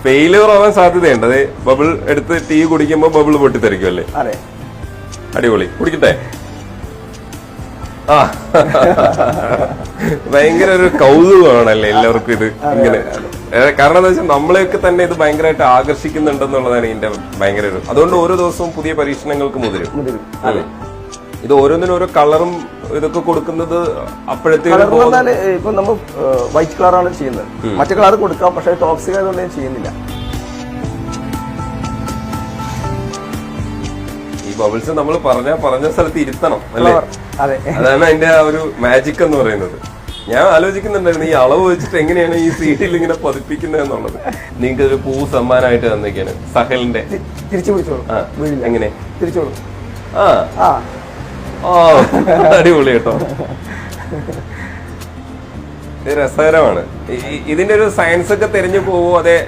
Failure ആവാൻ സാധ്യതയുണ്ട്. അതെ, ബബിൾ എടുത്ത് ടീ കുടിക്കുമ്പോ ബബിൾ പൊട്ടിത്തെറിക്കും അല്ലേ? അതെ. അടിപൊളി. കുടിക്കട്ടെ. ആ ഭയങ്കര ഒരു കൗതുകമാണല്ലേ എല്ലാവർക്കും ഇത് ഇങ്ങനെ. കാരണം എന്താ വെച്ചാൽ നമ്മളെയൊക്കെ തന്നെ ഇത് ഭയങ്കരമായിട്ട് ആകർഷിക്കുന്നുണ്ടെന്നുള്ളതാണ് ഇതിന്റെ ഭയങ്കര ഒരു. അതുകൊണ്ട് ഓരോ ദിവസവും പുതിയ പരീക്ഷണങ്ങൾക്ക് മുതിരും. ഇത് ഓരോന്നിനും ഓരോ കളറും ഇതൊക്കെ കൊടുക്കുന്നത് അപ്പോഴത്തേക്കും ഇപ്പൊ നമ്മൾ വൈറ്റ് കളറാണ് ചെയ്യുന്നത്. മറ്റു കളർ കൊടുക്കാം, പക്ഷെ ടോക്സിക് ആയതുകൊണ്ട് ഞാൻ ചെയ്യുന്നില്ല. ഈ ബബിൾസ് നമ്മൾ പറഞ്ഞ സ്ഥലത്ത് ഇരുത്തണം അല്ലേ? അതെ, അതാണ് അതിന്റെ ആ ഒരു മാജിക് എന്ന് പറയുന്നത്. ഞാൻ ആലോചിക്കുന്നുണ്ടായിരുന്നു ഈ അളവ് വെച്ചിട്ട് എങ്ങനെയാണ് ഈ സീഡിൽ ഇങ്ങനെ പതിപ്പിക്കുന്നത് എന്നുള്ളത്. നിങ്ങൾക്ക് ഒരു പൂ സമ്മാനമായിട്ട് തന്നിരിക്കാണ് സഹലിന്റെ. തിരിച്ചു പിടിച്ചോളൂ. എങ്ങനെ തിരിച്ചോളൂ? ആ ഓ അടിപൊളി കേട്ടോ. ഇത് രസകരമാണ്. ഇതിന്റെ ഒരു സയൻസ് ഒക്കെ തെരഞ്ഞു പോവോ? അതെ,